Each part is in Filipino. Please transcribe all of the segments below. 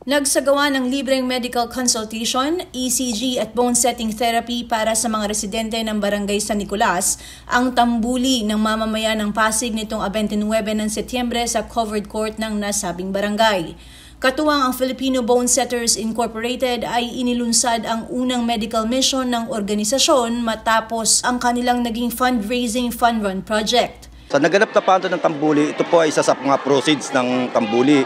Nagsagawa ng libreng medical consultation, ECG at bone setting therapy para sa mga residente ng Barangay San Nicolas ang tambuli ng mamamayan ng Pasig nitong 29 ng Setyembre sa covered court ng nasabing barangay. Katuwang ang Filipino Bone Setters Incorporated ay inilunsad ang unang medical mission ng organisasyon matapos ang kanilang naging fundraising fund run project. Sa naganap na panto ng tambuli, ito po ay isa sa mga proceeds ng tambuli.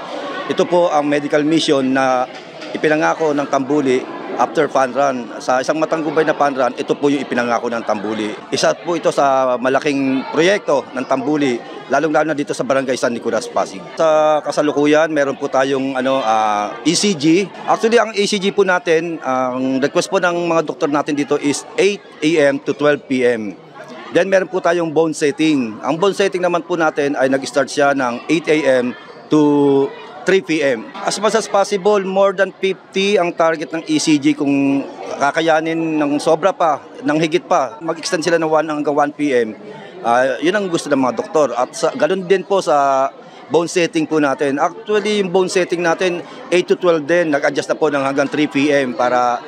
Ito po ang medical mission na ipinangako ng tambuli after fund run. Sa isang matanggumbay na fund run, ito po yung ipinangako ng tambuli. Isa po ito sa malaking proyekto ng tambuli, lalong-lalo na dito sa Barangay San Nicolas, Pasig. Sa kasalukuyan, meron po tayong ECG. Actually, ang ECG po natin, ang request po ng mga doktor natin dito is 8 a.m. to 12 p.m. Then meron po tayong bone setting. Ang bone setting naman po natin ay nag-start siya ng 8 a.m. to 3 p.m. As much as possible, more than 50 ang target ng ECG. Kung kakayanin ng sobra pa, ng higit pa, mag-extend sila ng 1 hanggang 1 p.m. Yun ang gusto ng mga doktor. At ganun din po sa bone setting po natin. Actually, yung bone setting natin, 8 to 12 din. Nag-adjust na po ng hanggang 3 p.m. para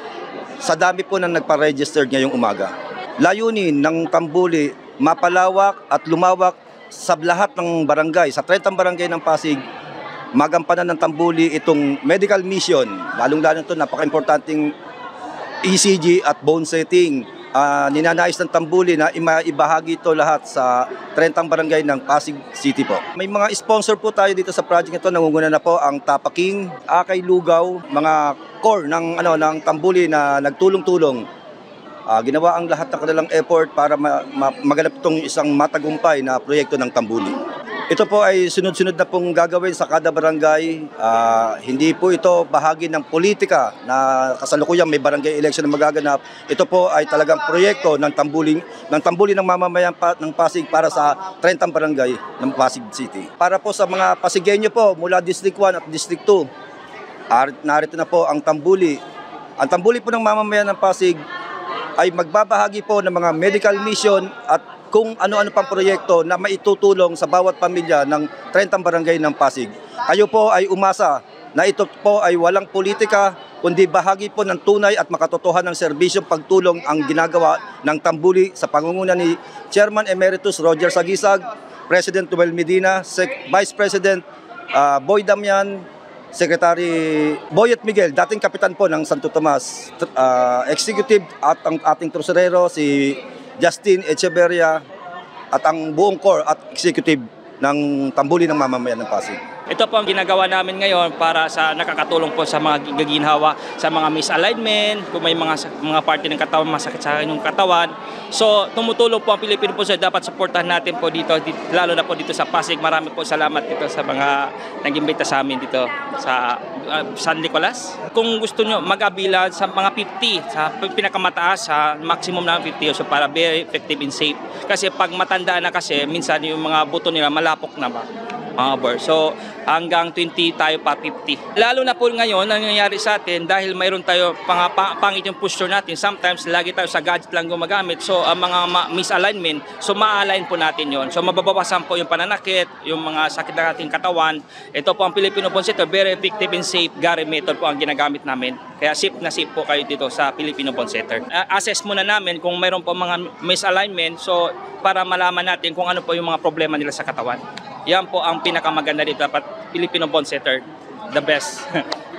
sa dami po na nagpa-register ngayong umaga. Layunin ng tambuli, mapalawak at lumawak sa lahat ng barangay, sa 30 barangay ng Pasig, magampanan ng tambuli itong medical mission. Lalong-lalo ito, napaka-importanting ECG at bone setting. Ninanais ng tambuli na ibahagi ito lahat sa 30 barangay ng Pasig City po. May mga sponsor po tayo dito sa project ito. Nangunguna na po ang Tapaking, Akay Lugaw, mga core ng tambuli na nagtulong-tulong. Ginawa ang lahat ng kanilang effort para maganap itong isang matagumpay na proyekto ng tambuli. Ito po ay sunod-sunod na pong gagawin sa kada barangay. Hindi po ito bahagi ng politika na kasalukuyan may barangay election na magaganap. Ito po ay talagang proyekto ng tambuli ng mamamayan ng Pasig para sa 30 barangay ng Pasig City. Para po sa mga Pasigueño po mula District 1 at District 2, narito na po ang tambuli. Ang tambuli po ng mamamayan ng Pasig ay magbabahagi po ng mga medical mission at kung ano-ano pang proyekto na maitutulong sa bawat pamilya ng 30 barangay ng Pasig. Kayo po ay umasa na ito po ay walang politika, kundi bahagi po ng tunay at makatotohanan ng serbisyong pagtulong ang ginagawa ng tambuli sa pangunguna ni Chairman Emeritus Roger Sagisag, President Noel Medina, Vice President Boy Damian, Secretary Boyet Miguel, dating kapitan po ng Santo Tomas, Executive at ang ating tresurero si Justin Echeverria at ang buong core at executive ng tambuli ng mamamayan ng Pasig. Ito po ang ginagawa namin ngayon para sa nakakatulong po sa mga gaginhawa, sa mga misalignment, kung may mga parte ng katawan, masakit sa inyong katawan. So tumutulong po ang Pilipino po, dapat supportahan natin po dito, lalo na po dito sa Pasig. Marami po salamat dito sa mga nag-imbita sa amin dito sa San Nicolas. Kung gusto nyo mag-abila sa mga 50, sa pinakamataas, sa maximum na 50, so para very effective and safe. Kasi pag matanda na kasi, minsan yung mga buto nila malapok na ba? So hanggang 20 tayo pa 50. Lalo na po ngayon nangyayari sa atin dahil mayroon tayo pangit yung posture natin. Sometimes lagi tayo sa gadget lang gumagamit. So ang mga misalignment, so ma-align po natin yon. So mababawasan po yung pananakit, yung mga sakit ng ating katawan. Ito po ang Filipino Bone Setter, very effective and safe Gary method po ang ginagamit namin. Kaya safe na safe po kayo dito sa Filipino Bone Setter. Assess muna namin kung mayroon po mga misalignment, so para malaman natin kung ano po yung mga problema nila sa katawan. Yan po ang pinakamaganda dito, dapat Filipino Bone Setter, the best.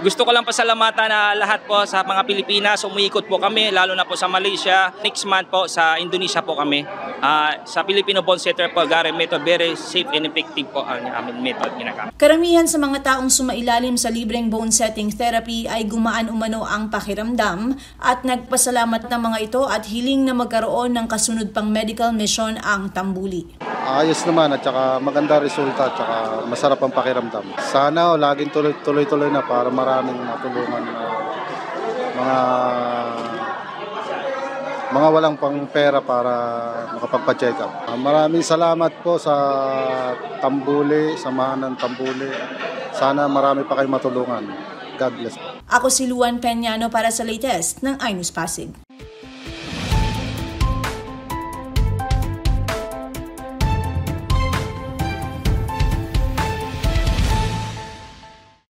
Gusto ko lang pasalamatan na lahat po sa mga Pilipinas, umiikot po kami, lalo na po sa Malaysia. Next month po sa Indonesia po kami. Sa Filipino Bone Setter po, Gary method, very safe and effective po ang aming method ginagamit. Karamihan sa mga taong sumailalim sa libreng bone setting therapy ay gumaan umano ang pakiramdam at nagpasalamat ng mga ito at hiling na magkaroon ng kasunod pang medical mission ang tambuli. Ayos naman at saka maganda resulta at saka masarap ang pakiramdam. Sana laging tuloy-tuloy na para maraming matulungan mga walang pang pera para makapagpa-check up. Maraming salamat po sa tambuli, samahan ng tambuli. Sana marami pa kayong matulungan. God bless po. Ako si Luan Peñano para sa latest ng iNews Pasig.